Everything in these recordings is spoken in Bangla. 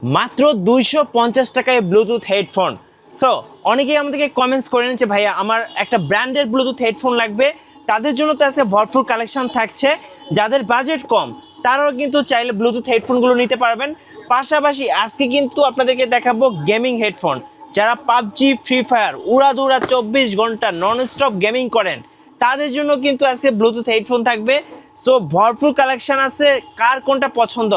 মাত্র 250 টাকায় ব্লুটুথ হেডফোন। সো অনেকেই আমাদেরকে কমেন্টস করেন যে ভাইয়া আমার একটা ব্র্যান্ডের ব্লুটুথ হেডফোন লাগবে, তাদের জন্য তো আছে ভরপুর কালেকশন থাকছে। যাদের বাজেট কম তারাও কিন্তু চাইলে ব্লুটুথ হেডফোনগুলো নিতে পারবেন। পাশাপাশি আজকে কিন্তু আপনাদেরকে দেখাবো গেমিং হেডফোন। যারা পাবজি, ফ্রি ফায়ার উড়াদুরা 24 ঘন্টা নন স্টপ গেমিং করেন তাদের জন্য কিন্তু আজকে ব্লুটুথ হেডফোন থাকবে। সো ভরপুর কালেকশন আছে, কার কোনটা পছন্দ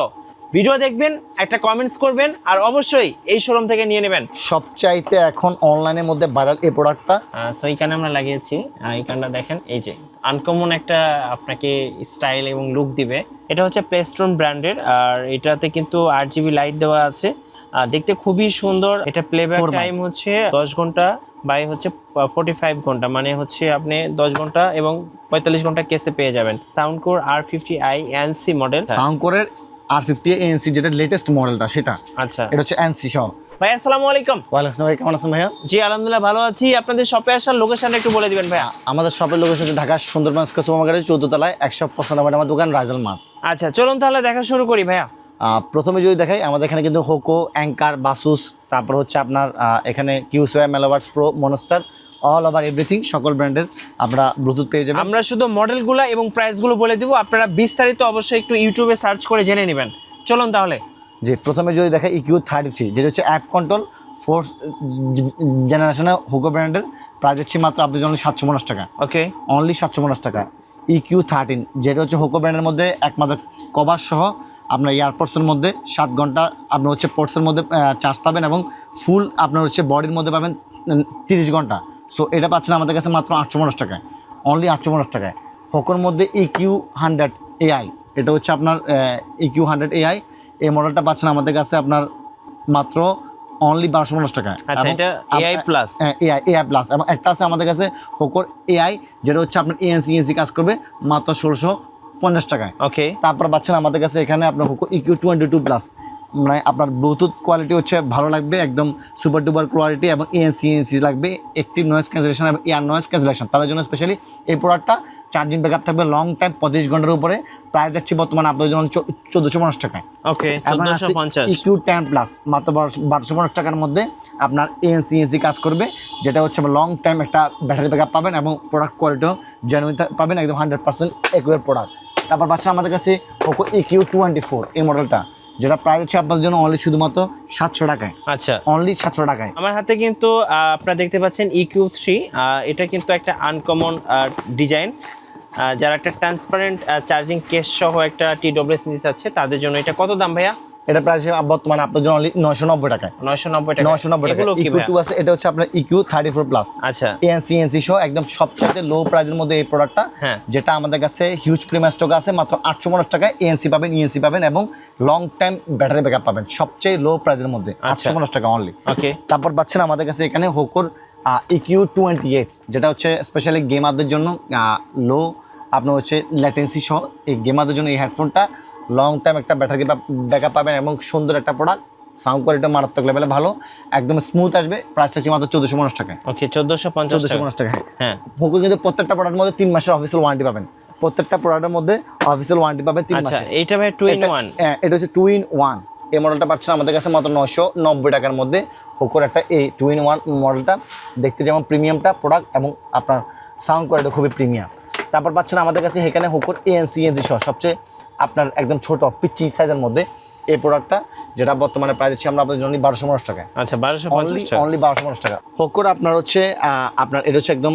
ভিডিও দেখবেন, একটা কমেন্টস করবেন, আর অবশ্যই এই শোরুম থেকে নিয়ে নেবেন। সবচাইতে এখন অনলাইনের মধ্যে ভাইরাল এই প্রোডাক্টটা। সো এইখানে আমরা লাগিয়েছি, এইখানটা দেখেন, এই যে আনকমন একটা আপনাকে স্টাইল এবং লুক দিবে। এটা হচ্ছে প্লেস্টোন ব্র্যান্ডের, আর এটাতে কিন্তু 8GB লাইট দেওয়া আছে, আর দেখতে খুবই সুন্দর। এটা প্লেব্যাক টাইম হচ্ছে 10 ঘন্টা বাই হচ্ছে 45 ঘন্টা, মানে হচ্ছে আপনি 10 ঘন্টা এবং 45 ঘন্টা কেসে পেয়ে যাবেন। Sound core R50i ANC model. Sound কোরের R50 ANC যেটা লেটেস্ট মডেলটা সেটা। আচ্ছা, এটা হচ্ছে ANC সহ। ভাই আসসালামু আলাইকুম। ওয়ালাইকুম আসসালাম ভাই, কেমন আছেন ভাইয়া? জি আলহামদুলিল্লাহ ভালো আছি। আপনাদের শপে আসার লোকেশনটা একটু বলে দিবেন ভাইয়া। আমাদের শপের লোকেশন হচ্ছে ঢাকা সুন্দরবন সুপার মার্কেটের 14 তলায় 195 আমার দোকান রাইজাল মার্ট। আচ্ছা চলুন তাহলে দেখা শুরু করি ভাইয়া। প্রথমে যদি দেখাই আমাদের এখানে কিন্তু হোকো, অ্যাঙ্কার, বাসুস, তারপর হচ্ছে আপনার এখানে কিউসওয়ার, মেলোভার্স pro, monster, all over everything সকল ব্র্যান্ডের আপনারা ব্লুটুথ পেয়ে যাবেন। আমরা শুধু মডেলগুলো এবং প্রাইসগুলো বলে দিব, আপনারা বিস্তারিত অবশ্যই একটু ইউটিউবে সার্চ করে জেনে নেবেন। চলুন তাহলে। যে প্রথমে যদি দেখাই EQ33 যেটা হচ্ছে অ্যাপ কন্ট্রোল 4th জেনারেশনের হোকো ব্র্যান্ডের, প্রাইস হচ্ছে মাত্র আপনার জন্য 750 টাকা। ওকে, অনলি 750 টাকা। EQ13 যেটা হচ্ছে হোকো ব্র্যান্ডের মধ্যে একমাত্র কভার সহ আপনার এয়ারপোর্টসের মধ্যে 7 ঘন্টা আপনার হচ্ছে পোর্টসের মধ্যে চার্জ পাবেন, এবং ফুল আপনার হচ্ছে বডির মধ্যে পাবেন 30 ঘন্টা। সো এটা পাচ্ছেন আমাদের কাছে মাত্র 850 টাকায়, অনলি 850 টাকায়। হোকোর মধ্যে EQ100 AI, এটা হচ্ছে আপনার EQ100 AI, এই মডেলটা পাচ্ছেন আমাদের কাছে আপনার মাত্র অনলি 1250 টাকায়। আচ্ছা, এটা AI প্লাস। AI প্লাস, এবং একটা আছে আমাদের কাছে হোকোর AI যেটা হচ্ছে আপনার ANC কাজ করবে মাত্র 1650 টাকায়। ওকে, তারপর পাচ্ছেন আমাদের কাছে এখানে আপনার হোকো EQ22 প্লাস, মানে আপনার ব্লুটুথ কোয়ালিটি হচ্ছে ভালো লাগবে, একদম সুপার ডুপার কোয়ালিটি, এবং ANC লাগবে, অ্যাক্টিভ নয়েজ ক্যান্সেলেশন এবং এয়ার নয়েজ ক্যান্সেলেশন। তাদের জন্য স্পেশালি এই প্রোডাক্টটা। চার্জিং ব্যাকআপ থাকবে লং টাইম 25 ঘন্টার উপরে। প্রাইস যাচ্ছে বর্তমানে আপনাদের জন্য 1450 টাকায়। ওকে, 1450। EQ10 প্লাস মাত্র 1250 টাকার মধ্যে আপনার ANC কাজ করবে, যেটা হচ্ছে লং টাইম একটা ব্যাটারি ব্যাকআপ পাবেন, এবং প্রোডাক্ট কোয়ালিটিও জেনুইন পাবেন, একদম 100% একুরেট প্রোডাক্ট। তারপর পাচ্ছেন আমাদের কাছে হোকো EQ24 এই মডেলটা, যেটা প্রাইস হচ্ছে আপনাদের জন্য অনলি শুধুমাত্র 700 টাকায়। আচ্ছা, অনলি 700 টাকায়। আমার হাতে কিন্তু আপনারা দেখতে পাচ্ছেন EQ3। এটা কিন্তু একটা আনকমন ডিজাইন। যারা একটা ট্রান্সপারেন্ট চার্জিং কেস সহ একটা TWS নিতে চাচ্ছে তাদের জন্য এটা কত দাম ভাইয়া? এটা প্রাইস বর্তমানে আপনার জন্য অনলি 990 টাকায়। 990 টাকা। 990 টাকা। এগুলো কি ভাইয়া? EQ2 আছে, এটা হচ্ছে আপনার EQ34 প্লাস। আচ্ছা, ANC সহ একদম সবচেয়ে লো প্রাইসের মধ্যে এই প্রোডাক্টটা, হ্যাঁ, যেটা আমাদের কাছে হিউজ প্রিমিয়াম স্টক আছে। মাত্র 850 টাকায় ANC পাবেন, ENC পাবেন, এবং লং টাইম ব্যাটারি ব্যাকআপ পাবেন সবচেয়ে লো প্রাইসের মধ্যে। 850 টাকা অনলি। ওকে, তারপর পাচ্ছেন আমাদের কাছে এখানে হোকোর EQ28, যেটা হচ্ছে স্পেশালি গেমারদের জন্য লো আপনার হচ্ছে ল্যাটেন্সি সহ এই গেমারদের জন্য এই হেডফোনটা লং টাইম একটা ব্যাটারি ব্যাকআপ পাবেন, এবং সুন্দর একটা প্রোডাক্ট। সাউন্ড কোয়ালিটি মারাত্মক লেভেলে ভালো, একদম স্মুথ আসবে। প্রাইসটা হচ্ছে মাত্র 1450 টাকায়। ওকে, 1450 টাকা। হ্যাঁ, হোকো কিন্তু প্রত্যেকটা প্রোডাক্টের মধ্যে 3 মাসের অফিসিয়াল ওয়ারেন্টি পাবেন। প্রত্যেকটা প্রোডাক্টের মধ্যে অফিসিয়াল ওয়ারেন্টি পাবেন 3 আচ্ছা, মাসের। এইটা ভাই 2 in 1। এটা হচ্ছে 2 in 1। এই মডেলটা পাচ্ছেন আমাদের কাছে মাত্র 990 টাকার মধ্যে। হোকোর একটা এই 2 in 1 মডেলটা দেখতে যেমন প্রিমিয়ামটা প্রোডাক্ট, এবং আপনার সাউন্ড কোয়ালিটি খুবই প্রিমিয়াম। তারপর পাচ্ছেন আমাদের কাছে এখানে হোকোর ANC সহ সবচেয়ে আপনার একদম ছোট পিচি সাইজের মধ্যে এই প্রোডাক্টটা, যেটা বর্তমানে প্রাইস হচ্ছে আমরা আপনাদের জন্য 1250 টাকা। আচ্ছা, 1250 টাকা। অনলি 1250 টাকা। হোকোর আপনার হচ্ছে আপনার এটা হচ্ছে একদম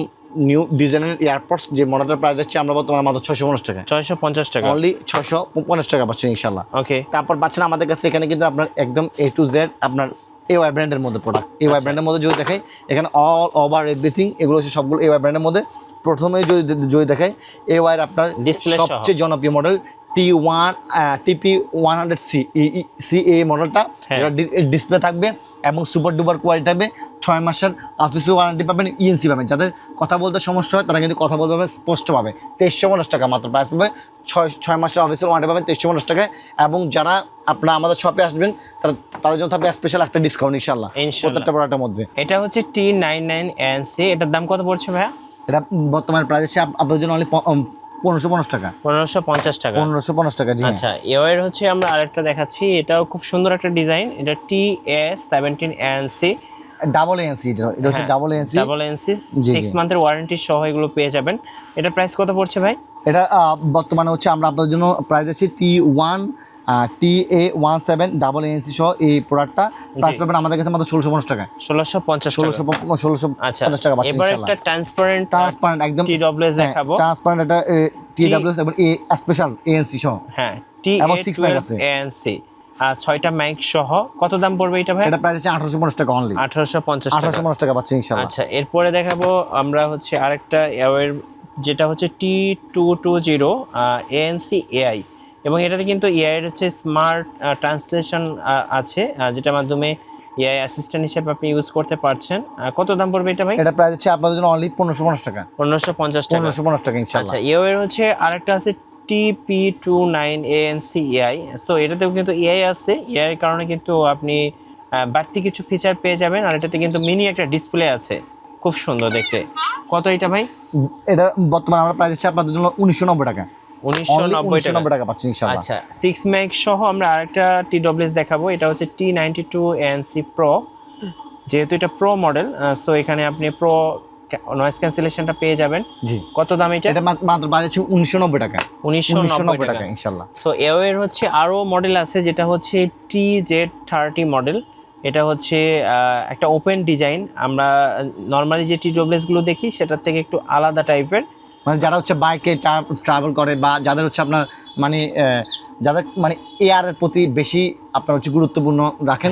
নিউ ডিজাইনের এয়ারপডস, যে মডেলটার প্রাইস হচ্ছে আমরা বর্তমানে মাত্র 650 টাকা। 650 টাকা। অনলি 650 টাকা পাচ্ছেন ইনশাআল্লাহ। ওকে, তারপর পাচ্ছেন আমাদের কাছে এখানে কিন্তু আপনার একদম A to Z আপনার AY ব্র্যান্ডের মধ্যে প্রোডাক্ট। AY ব্র্যান্ডের মধ্যে যদি দেখাই এখানে অল ওভার এভরিথিং এগুলো হচ্ছে সবগুলো AY ব্র্যান্ডের মধ্যে। প্রথমে যদি দেখাই AY এর আপনার ডিসপ্লে সবচেয়ে জনপ্রিয় মডেল TP100C এই মডেলটা, যেটা ডিসপ্লে থাকবে এবং সুপার ডুপার কোয়ালিটি থাকবে। 6 মাসের অফিসিয়াল ওয়ারেন্টি পাবেন, ENC পাবেন। যাদের কথা বলতে সমস্যা হয় তারা কিন্তু কথা বলতে পারবে স্পষ্টভাবে। 2350 টাকা মাত্র প্রাইস পাবে। 6 মাসের অফিসিয়াল ওয়ারেন্টি পাবেন 2350 টাকায়। এবং যারা আপনারা আমাদের শপে আসবেন তাদের জন্য থাকবে স্পেশাল একটা ডিসকাউন্ট ইনশাআল্লাহ প্রত্যেকটা প্রোডাক্টের মধ্যে। এটা হচ্ছে T99ANC। এটার দাম কত পড়ছে ভাইয়া? এটা বর্তমানে প্রাইস হচ্ছে আপনাদের জন্য অনলি 1550 টাকা। 1550 টাকা। 1550 টাকা, জি। আচ্ছা, এর হচ্ছে আমরা আরেকটা দেখাচ্ছি, এটাও খুব সুন্দর একটা ডিজাইন, এটা TA17 ANC, ডাবল এএনসি, এটা হচ্ছে ডাবল এএনসি। ডাবল এনসি, জি, 6 মান্থের ওয়ারেন্টি সহ এগুলো পেয়ে যাবেন। এটা প্রাইস কত পড়ছে ভাই? এটা বর্তমানে হচ্ছে আমরা আপনাদের জন্য প্রাইস আছে TA17 ডাবল এএনসি সহ এই প্রোডাক্টটা প্রাইস পাবেন আমাদের কাছে মাত্র 1650 টাকা। 1650 টাকা। 1650 টাকা পাচ্ছেন এবার ইনশাআল্লাহ। একটা ট্রান্সপারেন্ট একদম TWS দেখাবো। ট্রান্সপারেন্ট এটা TWS এবং স্পেশাল এএনসি সহ। হ্যাঁ, এবং 6 ম্যাগ আছে। ANC আর 6টা মাইক সহ। কত দাম পড়বে এটা ভাই? এটা প্রাইস আছে 1850 টাকা অনলি। 1850 টাকা। 1850 টাকা পাচ্ছেন ইনশাআল্লাহ। আচ্ছা, এরপরে দেখাবো আমরা হচ্ছে আরেকটা এর, যেটা হচ্ছে T220 ANC AI, এবং এটাতে কিন্তু এআই এর হচ্ছে স্মার্ট ট্রান্সলেশন আছে, যেটার মাধ্যমে এআই অ্যাসিস্ট্যান্ট হিসেবে আপনি ইউজ করতে পারছেন। কত দাম পড়বে এটা ভাই? এটা প্রাইস আছে আপনাদের জন্য অনলি 1550 টাকা। 1550 টাকা। 1550 টাকা ইনশাআল্লাহ। আচ্ছা, এর হচ্ছে আরেকটা আছে TP29 ANC AI। সো এটাতেও কিন্তু এআই আছে, এআই এর কারণে কিন্তু আপনি বাড়তি কিছু ফিচার পেয়ে যাবেন, আর এটাতে কিন্তু মিনি একটা ডিসপ্লে আছে, খুব সুন্দর দেখতে। কত এটা ভাই? এটা বর্তমানে আমরা প্রাইস আছে আপনাদের জন্য 1990 টাকা। 1990 টাকা পাচ্ছেন ইনশাআল্লাহ। আচ্ছা, 6 ম্যাগ সহ আমরা আরেকটা TWS দেখাবো, এটা হচ্ছে T92 ANC Pro। যেহেতু এটা প্রো মডেল, সো এখানে আপনি প্রো নয়েজ ক্যান্সেলেশনটা পেয়ে যাবেন। জি। কত দাম এটা? এটা মাত্র প্রাইস আছে 1990 টাকা। 1990 টাকা ইনশাআল্লাহ। সো এর হচ্ছে আরো মডেল আছে, যেটা হচ্ছে TZ30 মডেল। এটা হচ্ছে একটা ওপেন ডিজাইন, আমরা নরমালি যে TWS গুলো দেখি সেটার থেকে একটু আলাদা টাইপের। মানে যারা হচ্ছে বাইকে ট্রাভেল করে বা যাদের হচ্ছে আপনার মানে যাদের মানে এয়ার এর প্রতি বেশি আপনার হচ্ছে গুরুত্ব রাখেন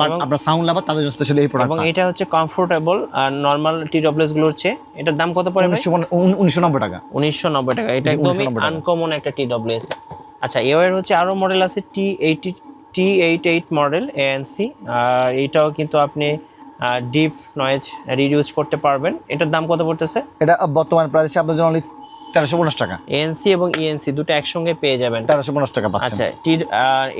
বা আপনার সাউন্ড লাভার, তাদের জন্য স্পেশালি এই প্রোডাক্ট। এবং এটা হচ্ছে কমফোর্টেবল আর নরমাল TWS গুলোর চেয়ে। এটার দাম কত পড়ে? 1990 টাকা। 1990 টাকা। এটা একদমই আনকমন একটা TWS। আচ্ছা, এর হচ্ছে আরো মডেল আছে, T88 মডেল ANC, আর এটাও কিন্তু আপনি ডিপ নয়েজ রিডিউস করতে পারবেন। এটার দাম কত পড়তেছে? এটা বর্তমান প্রাইস আপনাদের জন্য অনলি 1350 টাকা। ANC এবং ENC দুটো একসঙ্গে পেয়ে যাবেন। 1350 টাকা পাচ্ছেন। আচ্ছা,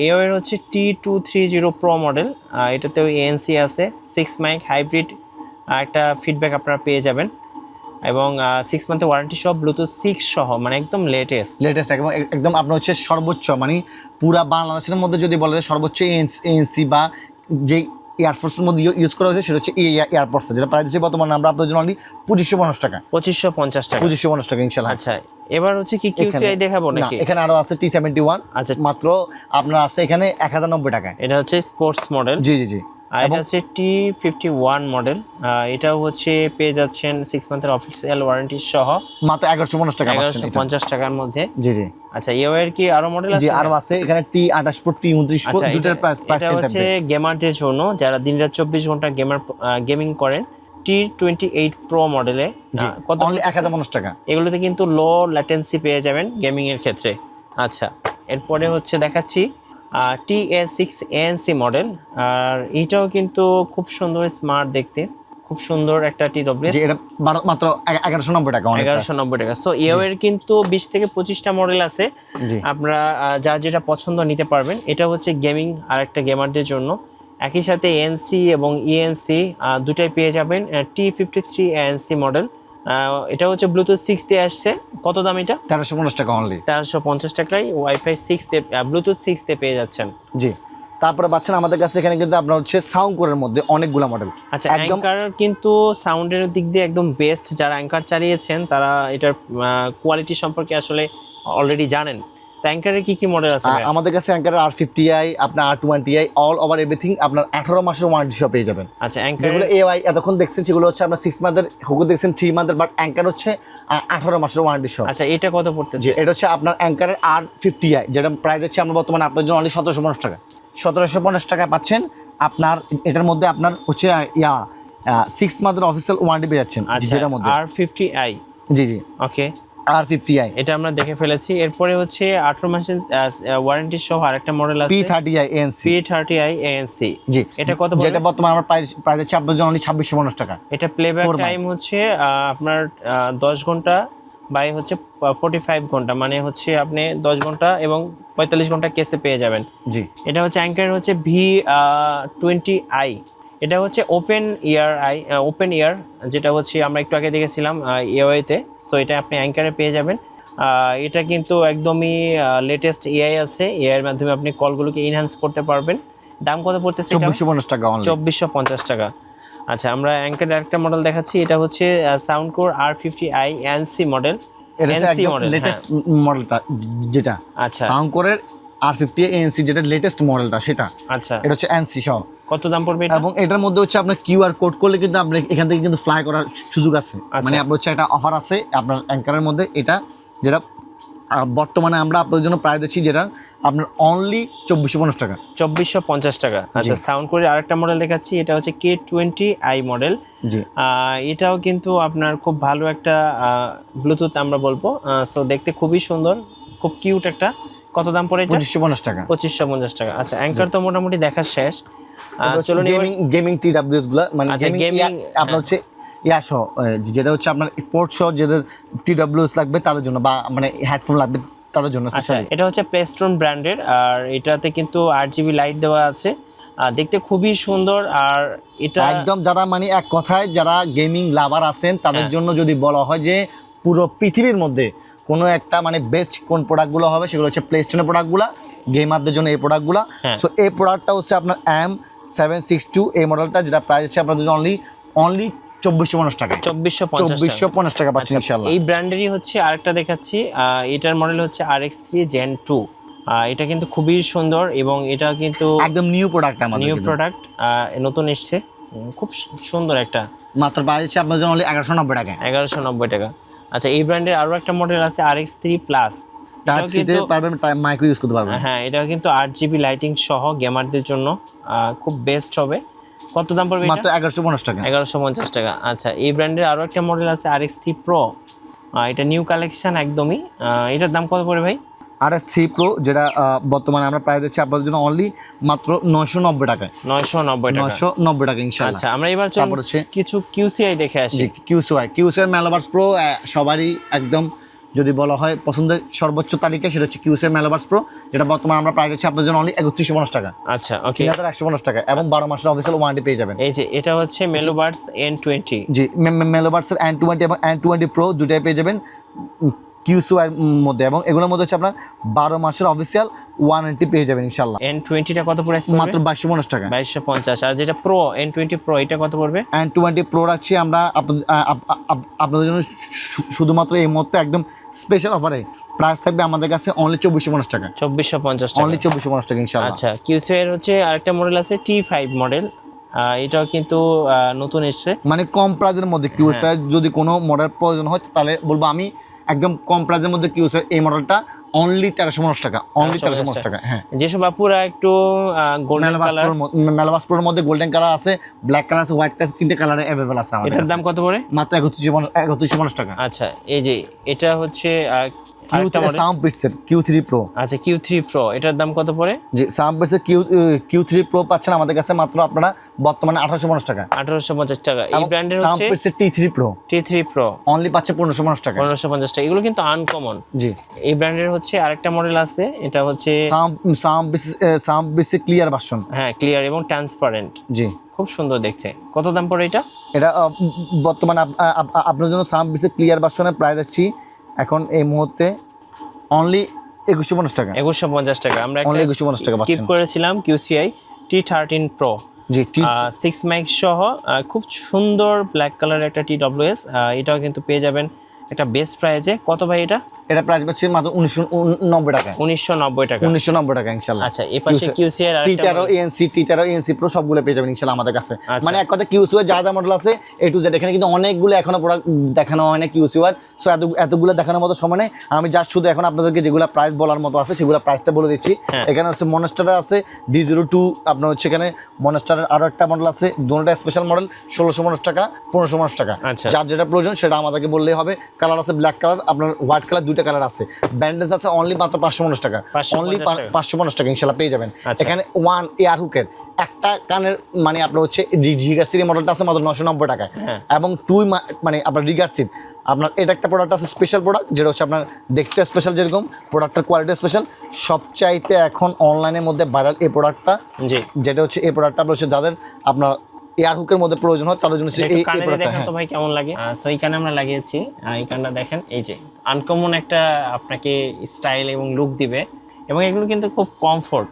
এর হচ্ছে T230 Pro মডেল, এটাতেও ANC আছে, 6 মাইক হাইব্রিড একটা ফিডব্যাক আপনারা পেয়ে যাবেন, এবং 6 মান্থের ওয়ারেন্টি সহ, ব্লুটুথ 6 সহ, মানে একদম লেটেস্ট একদম আপনার হচ্ছে সর্বোচ্চ, মানে পুরা বাংলাদেশের মধ্যে যদি বলে সর্বোচ্চ এএনসি বা যে এয়ারফোর্সের মধ্যে ইউজ করা হয়েছে সেটা হচ্ছে এই এয়ারপোর্টস, যেটা প্রাইস আছে বর্তমানে আমরা আপনাদের জন্য অনলি 2550 টাকা। 2550 টাকা। 2550 টাকা ইনশাআল্লাহ। আচ্ছা, এবার হচ্ছে কি QCI দেখাবো নাকি? এখানে আরো আছে T71। আচ্ছা, মাত্র আপনার আছে এখানে 1090 টাকা। এটা হচ্ছে স্পোর্টস মডেল। জি জি জি। আর এটা হচ্ছে T51 মডেল, এটাও হচ্ছে পেয়ে যাচ্ছেন 6 মান্থের অফিসিয়াল ওয়ারেন্টি সহ, মাত্র 1150 টাকা পাচ্ছেন। 1150 টাকার মধ্যে। জি জি। আচ্ছা, এর কি আরো মডেল আছে? জি, আরো আছে এখানে T28 Pro, T29 Pro, দুটোর প্রাইস এটা হচ্ছে গেমারদের জন্য, যারা দিনরাত 24 ঘন্টা গেমিং করেন। T28 Pro মডেলে কত? অনলি 1050 টাকা। এগুলোতে কিন্তু লো ল্যাটেন্সি পেয়ে যাবেন গেমিং এর ক্ষেত্রে। আচ্ছা, এরপরে হচ্ছে দেখাচ্ছি TA6 ANC মডেল, আর এইটাও কিন্তু খুব সুন্দর স্মার্ট দেখতে, খুব সুন্দর একটা TWS। এটা মাত্র 1190 টাকা। 1190 টাকা। সো এর কিন্তু 20 থেকে 25টা মডেল আছে, আপনারা যার যেটা পছন্দ নিতে পারবেন। এটা হচ্ছে গেমিং আর একটা গেমারদের জন্য, একই সাথে ANC এবং ENC দুটাই পেয়ে যাবেন। T53 ANC মডেল, এটা হচ্ছে ব্লুটুথ 6 দিয়ে আসছে। কত দাম এটা? 1350 টাকা অনলি। 1350 টাকায় ওয়াইফাই 6 দিয়ে, ব্লুটুথ 6 দিয়ে পেয়ে যাচ্ছেন। জি। তারপরে পাচ্ছেন আমাদের কাছে এখানে কিন্তু আপনার হচ্ছে সাউন্ড কোরের মধ্যে অনেকগুলো মডেল। আচ্ছা, অ্যাঙ্কার কিন্তু সাউন্ডের দিক দিয়ে একদম বেস্ট। যারা অ্যাঙ্কার চালিয়েছেন তারা এটার কোয়ালিটি সম্পর্কে আসলে অলরেডি জানেন। অ্যাঙ্কারের কি মডেল আছে? আমাদের কাছে অ্যাঙ্কারের R50i, আপনার R20i, অল ওভার এভরিথিং আপনার 18 মাসের ওয়ারেন্টি সহ পেয়ে যাবেন। আচ্ছা, যেগুলো AI এতক্ষণ দেখছেন সেগুলো হচ্ছে আপনার 6 মান্থের, হুকু দেখছেন 3 মান্থের, বাট অ্যাঙ্কার হচ্ছে 18 মাসের ওয়ারেন্টি সহ। আচ্ছা, এটা কত পড়তেছে? এটা হচ্ছে আপনার অ্যাঙ্কারের R50i, যেটা প্রাইস হচ্ছে আমরা বর্তমানে আপনার জন্য অনলি 1750 টাকা। 1750 টাকা পাচ্ছেন। আপনার এটার মধ্যে আপনার হচ্ছে 6 মান্থের অফিসিয়াল ওয়ারেন্টি পেয়ে যাচ্ছেন, যেটার মধ্যে R50i। জি জি, ওকে, R50i এটা আমরা দেখে ফেলেছি। এরপরে হচ্ছে 18 মাসের ওয়ারেন্টি সহ আরেকটা মডেল আছে, P30i ANC। P30i ANC। জি, এটা কত? যেটা বর্তমানে আমার প্রাইস হচ্ছে আপনার জন্য অনলি 2650 টাকা। এটা প্লেব্যাক টাইম হচ্ছে আপনার 10 ঘন্টা বাই হচ্ছে 45 ঘন্টা, মানে হচ্ছে আপনি 10 ঘন্টা এবং 45 ঘন্টা কেসে পেয়ে যাবেন। জি। এটা হচ্ছে অ্যাঙ্কার হচ্ছে V20i। এটা হচ্ছে ওপেন ইয়ার, যেটা হচ্ছে আমরা একটু আগে দেখেছিলাম ইওএতে। সো এটা আপনি অ্যাঙ্কারে পেয়ে যাবেন। এটা কিন্তু একদমই লেটেস্ট এআই আছে, এআই এর মাধ্যমে আপনি কলগুলোকে এনহ্যান্স করতে পারবেন। দাম কত পড়তেছে এটা? 2450 টাকা অনলি। 2450 টাকা। আচ্ছা, আমরা অ্যাঙ্কারের একটা মডেল দেখাচ্ছি, এটা হচ্ছে সাউন্ডকোর R50i এনসি মডেল। এটা হচ্ছে এনসি একদম মডেল, লেটেস্ট মডেলটা যেটা আচ্ছা সাউন্ডকোরের R50 ANC যেটা লেটেস্ট মডেলটা সেটা। আচ্ছা, এটা হচ্ছে ANC সহ। কত দাম পড়বে এটা? এবং এটার মধ্যে হচ্ছে আপনার কিউআর কোড করলে কিন্তু আপনি এখান থেকে কিন্তু ফ্লাই করার সুযোগ আছে। মানে আপনার হচ্ছে একটা অফার আছে আপনার অ্যাঙ্কারের মধ্যে, এটা যেটা বর্তমানে আমরা আপনাদের জন্য প্রায় দিচ্ছি, যেটা আপনার অনলি 2450 টাকা। 2450 টাকা। আচ্ছা, সাউন্ডকোরের আরেকটা মডেল দেখাচ্ছি, এটা হচ্ছে K20i মডেল। জি, এটাও কিন্তু আপনার খুব ভালো একটা ব্লুটুথ আমরা বলবো। সো দেখতে খুবই সুন্দর, খুব কিউট একটা। কত দাম পড়ে এটা? 2550 টাকা। 2550 টাকা। আচ্ছা, অ্যাঙ্কার তো মোটামুটি দেখা শেষ। চলুন গেমিং TWS গুলা, মানে গেমিং আপনার হচ্ছে সহ, যেটা হচ্ছে আপনার পোর্ট সহ যাদের TWS লাগবে তাদের জন্য, বা মানে হেডফোন লাগবে তাদের জন্য। আচ্ছা, এটা হচ্ছে প্লেস্টোন ব্র্যান্ডের, আর এটাতে কিন্তু 8GB লাইট দেওয়া আছে, দেখতে খুবই সুন্দর। আর এটা একদম যারা মানে এক কথায় যারা গেমিং লাভার আছেন তাদের জন্য যদি বলা হয় যে পুরো পৃথিবীর মধ্যে কোনো একটা মানে বেস্ট কোন প্রোডাক্টগুলো হবে, সেগুলো হচ্ছে প্লেস্টোনের প্রোডাক্টগুলো, গেমারদের জন্য এই প্রোডাক্টগুলো। সো এই প্রোডাক্টটা হচ্ছে আপনার M762 এই মডেলটা, যেটা প্রাইস হচ্ছে আপনাদের অনলি 2450 টাকা। 2450 টাকা পাচ্ছেন ইনশাআল্লাহ। এই ব্র্যান্ডেরই হচ্ছে আরেকটা দেখাচ্ছি, এটার মডেল হচ্ছে RX3 Gen 2। এটা কিন্তু খুবই সুন্দর এবং এটা কিন্তু একদম নিউ প্রোডাক্ট, আমাদের নিউ প্রোডাক্ট, নতুন এসেছে, খুব সুন্দর একটা। মাত্র প্রাইস হচ্ছে আপনাদের জন্য অনলি 1190 টাকা। 1190 টাকা। আচ্ছা, এই ব্র্যান্ডের আরো একটা মডেল আছে RX3 Plus। টাইপ সিতে পারবেন, মাইক্রো ইউজ করতে পারবেন। হ্যাঁ, এটা কিন্তু 8GB লাইটিং সহ গেমারদের জন্য খুব বেস্ট হবে। কত দাম পড়বে এটা? মাত্র 1150 টাকা। 1150 টাকা। আচ্ছা, এই ব্র্যান্ডের আরো একটা মডেল আছে RX3 Pro। এটা নিউ কালেকশন একদমই। এটার দাম কত পড়বে ভাই? RS3 Pro, যেটা বর্তমানে আমরা প্রাইস দিচ্ছি আপনাদের জন্য অনলি মাত্র 990 টাকায়। 990 টাকা। 990 টাকা ইনশাআল্লাহ। আচ্ছা, আমরা এবার কিছু QCI দেখে আসি। জি, QCI মেলোভার্স প্রো সবারই একদম যদি বলা হয় পছন্দের সর্বোচ্চ তালিকা, সেটা হচ্ছে QCI মেলোভার্স প্রো, যেটা বর্তমানে আমরা প্রাইস দিচ্ছি আপনাদের জন্য অনলি 3150 টাকা। আচ্ছা, ওকে, 3150 টাকা এবং 12 মাসের অফিসিয়াল ওয়ারেন্টি পেয়ে যাবেন। এই যে এটা হচ্ছে মেলোভার্স N20। জি, মেলোভার্সের N20 এবং N20 Pro দুটাই পেয়ে যাবেন QCI এর মধ্যে, এবং এগুলোর মধ্যে হচ্ছে আপনার 12 মাসের অফিসিয়াল ওয়ারেন্টি পেয়ে যাবেন ইনশাআল্লাহ। N20টা কত পড়ে? মাত্র 2250 টাকা। 2250। আর যেটা প্রো N20 Pro, এটা কত পড়বে? N20 Pro রাখছি আমরা আপনাদের জন্য শুধুমাত্র এই মুহূর্তে একদম স্পেশাল অফারে প্রাইস থাকবে আমাদের কাছে অনলি 2450 টাকা। 2450 টাকা। অনলি 2450 টাকা ইনশাআল্লাহ। আচ্ছা, QCI এর হচ্ছে আরেকটা মডেল আছে T5 মডেল। এটাও কিন্তু নতুন এসেছে, মানে কম প্রাইজের মধ্যে QCI যদি কোনো মডেল প্রয়োজন হয় তাহলে বলবো আমি একদম কম প্রাইজের মধ্যে QCI এই মডেলটা অনলি 1350 টাকা। অনলি 1350 টাকা। হ্যাঁ, যেসব আপুরা একটু গোল্ডেন কালার, মেলাভাস প্রোর মধ্যে গোল্ডেন কালার আছে, ব্ল্যাক কালার আছে, হোয়াইট কালার, তিনটে কালারে अवेलेबल আছে আমাদের। এটার দাম কত পড়ে? মাত্র 3150 টাকা। আচ্ছা, এই যে এটা হচ্ছে আরেকটা মডেল সাউন্ডপিটসের Q3 Pro। আচ্ছা, Q3 Pro, এটার দাম কত পড়ে? জি, সাউন্ডপিটসের Q3 Pro পাচ্ছেন আমাদের কাছে মাত্র আপনারা বর্তমানে 1850 টাকা। 1850 টাকা। এই ব্র্যান্ডের হচ্ছে সাউন্ডপিটসের T3 Pro অনলি পাচ্ছে 1550 টাকা। 1550 টাকা। এগুলো কিন্তু আনকমন। জি, এই ব্র্যান্ডের হচ্ছে আরেকটা মডেল আছে, এটা হচ্ছে সাউন্ডপিটসের ক্লিয়ার ভার্সন। হ্যাঁ, ক্লিয়ার এবং ট্রান্সপারেন্ট, জি, খুব সুন্দর দেখতে। কত দাম পড়ে এটা? এটা বর্তমানে আপনার জন্য সাউন্ডপিটসের ক্লিয়ার ভার্সনের প্রাইস আছে এখন এই মুহূর্তে অনলি 2150 টাকা। 2150 টাকা। আমরা অনলি 2150 টাকা স্কিপ পাচ্ছেন। করেছিলাম QCI T13 Pro। জি, 6 মাইক সহ খুব সুন্দর ব্ল্যাক কালারের একটা TWS। এটাও কিন্তু পেয়ে যাবেন একটা বেস্ট প্রাইজে। কত ভাই এটা? এটা প্রাইস পাচ্ছি মাত্র 1990 টাকা। 1990 টাকা। 1990 টাকা ইনশাআল্লাহ। আচ্ছা, এই পাশে QCI এর আরেকটা T13 ANC Pro সবগুলো পেয়ে যাবেন ইনশাআল্লাহ আমাদের কাছে। আচ্ছা। মানে এক কথা QCI যা যা মডেল আছে A to Z, এখানে কিন্তু অনেকগুলো এখনো প্রোডাক্ট দেখানো হয় না QCI। সো এতগুলো দেখানোর মতো সময় নেই, আমি জাস্ট শুধু এখন আপনাদেরকে যেগুলো প্রাইস বলার মতো আছে সেগুলো প্রাইসটা বলে দিচ্ছি। এখানে হচ্ছে মনস্টার আছে D02, আপনার হচ্ছে এখানে মনস্টারের আরো একটা মডেল আছে, দুটোটা স্পেশাল মডেল, 1650 টাকা 1550 টাকা। আচ্ছা। যার যেটা প্রয়োজন সেটা আমাদেরকে বললেই হবে। কালার আছে ব্ল্যাক কালার, আপনার হোয়াইট কালার, দুইটা কালার আছে। ব্যান্ডেজ আছে অনলি মাত্র 550 টাকা। অনলি 550 টাকা ইনশাআল্লাহ পেয়ে যাবেন। এখানে ওয়ান এয়ার হুকের একটা কানের মানে আপনার হচ্ছে রিগার্সির মডেলটা আছে মাত্র 990 টাকায়, এবং মানে আপনার রিগার্সির আপনার এটা একটা প্রোডাক্ট আছে স্পেশাল প্রোডাক্ট, যেটা হচ্ছে আপনার দেখতে স্পেশাল, যেরকম প্রোডাক্টের কোয়ালিটি স্পেশাল। সবচাইতে এখন অনলাইনের মধ্যে ভাইরাল এই প্রোডাক্টটা, জি, যেটা হচ্ছে এই প্রোডাক্টটা আপনার হচ্ছে যাদের আপনার এয়ার হুকের মধ্যে প্রয়োজন হয় তাদের জন্য একটু এই কানে দিয়ে প্রোডাক্টটা। দেখেন তো ভাই কেমন লাগে। সো এই কানে আমরা লাগিয়েছি, এই কানটা দেখেন, এই যে আনকমন একটা আপনাকে স্টাইল এবং লুক দিবে, এবং এগুলো কিন্তু খুব কমফোর্ট।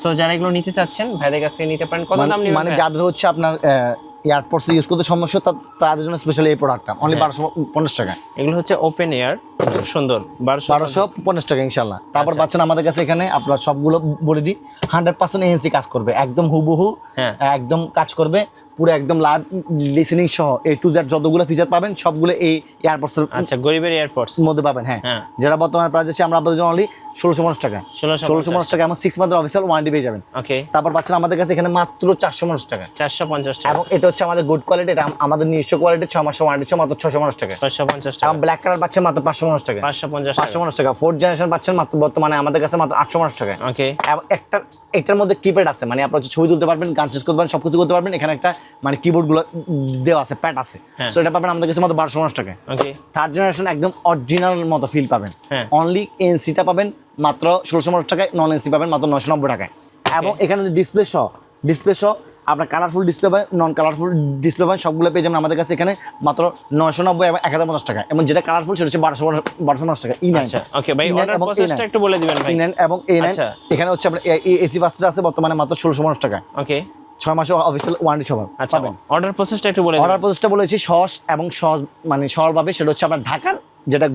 সো যারা এগুলো নিতে চাচ্ছেন ভাইদের কাছ থেকে নিতে পারেন। কত দাম নেবেন? মানে যাদের হচ্ছে আপনার এয়ারপোর্টস ইউজ করতে সমস্যা তাদের জন্য স্পেশালি এই প্রোডাক্টটা অনলি 1250 টাকা। এগুলো হচ্ছে ওপেন এয়ার, খুব সুন্দর, 1250 টাকা ইনশাল্লাহ। তারপর পাচ্ছেন আমাদের কাছে এখানে আপনার সবগুলো বলে দিই 100% এএনসি কাজ করবে, একদম হুবহু হ্যাঁ। একদম কাজ করবে পুরো একদম লাভ লিসেনিং সহ A to Z যতগুলো ফিচার পাবেন সবগুলো এই এয়ারপোর্টস এর আচ্ছা, গরিবের এয়ারপোর্টস মধ্যে পাবেন। হ্যাঁ, হ্যাঁ। যারা বর্তমানে প্রাইস আছে আমরা আপনাদের জন্য অনলি 1650 টাকা, 1650 টাকা এবং 6 মান্থের অফিসিয়াল ওয়ারেন্টি পেয়ে যাবেন। ওকে, তারপর পাচ্ছেন আমাদের কাছে এখানে মাত্র 450 টাকা, 450 টাকা, এবং এটা হচ্ছে আমাদের গুড কোয়ালিটি, এটা আমাদের নিজস্ব কোয়ালিটি, 6 মাসের ওয়ারেন্টি মাত্র 650 টাকা। 650 টাকা, এবং ব্ল্যাক কালার পাচ্ছেন মাত্র 550 টাকা, 550 টাকা, 550 টাকা। 4th জেনারেশন পাচ্ছেন মাত্র বর্তমানে আমাদের কাছে মাত্র 850 টাকা। ওকে, এবং একটার মধ্যে কিপ্যাড আছে, মানে আপনি হচ্ছে ছবি তুলতে পারবেন, গান চেঞ্জ করতে পারবেন, সবকিছু করতে পারবেন। এখানে একটা মানে কিবোর্ড গুলো দেওয়া আছে, প্যাড আছে, হ্যাঁ। সো এটা পাবেন আমাদের কাছে মাত্র 1250 টাকা। ওকে, 3rd জেনারেশন একদম অরিজিনাল মতো ফিল পাবেন, হ্যাঁ। অনলি এনসিটা পাবেন মাত্র 1650 টাকায়, নন এনসি পাবেন মাত্র 990 টাকায়। এবং এখানে যে ডিসপ্লে সহ আপনার কালারফুল ডিসপ্লে পাবেন, নন কালারফুল ডিসপ্লে পাবেন, সবগুলো পেয়ে যাবেন আমাদের কাছে এখানে মাত্র 990 এবং 1050 টাকা। এবং যেটা কালারফুল সেটা হচ্ছে 1250 টাকা। আচ্ছা, ওকে ভাই, অর্ডার প্রসেসটা একটু বলে দিবেন ভাই। E9 এবং A9 আচ্ছা। এখানে হচ্ছে আপনার এসি ফাস্টার আছে বর্তমানে মাত্র 1650 টাকা, ওকে, 6 মাসের অফিসিয়াল ওয়ারেন্টি সহ আচ্ছা, পাবেন। অর্ডার প্রসেসটা একটু বলে দিন। অর্ডার প্রসেসটা বলেছি সহজ এবং মানে সরলভাবে, সেটা হচ্ছে আপনার ঢাকার যেটা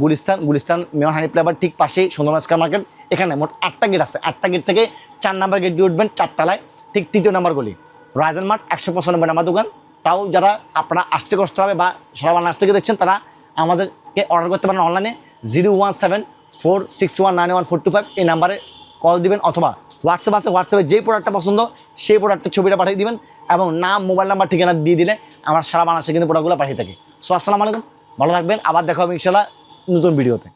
গুলিস্তান মেয়র হানি ফ্লেভার ঠিক পাশেই সুন্দরবন স্কয়ার মার্কেট। এখানে মোট 8টা গেট আছে, 8টা গেট থেকে 4 নাম্বার গেট দিয়ে উঠবেন 4 তলায়, ঠিক 3য় নাম্বার গলি রাইজেন মার্ট 195 নাম্বার দোকান। তাও যারা আপনারা আসতে কষ্ট হবে বা সারা বাংলাদেশ থেকে দেখছেন তারা আমাদেরকে অর্ডার করতে পারেন অনলাইনে 01746191425 এই নাম্বারে কল দিবেন, অথবা হোয়াটসঅ্যাপ আছে, হোয়াটসঅ্যাপে যেই প্রোডাক্টটা পছন্দ সেই প্রোডাক্টের ছবিটা পাঠিয়ে দিবেন, এবং নাম, মোবাইল নাম্বার, ঠিকানা দিয়ে দিলে আমরা সারা বাংলাদেশে কিন্তু প্রোডাক্টগুলো পাঠিয়ে থাকি। সো আসসালামু আলাইকুম, ভালো থাকবেন, আবার দেখা হবে ইনশাআল্লাহ নতুন ভিডিওতে।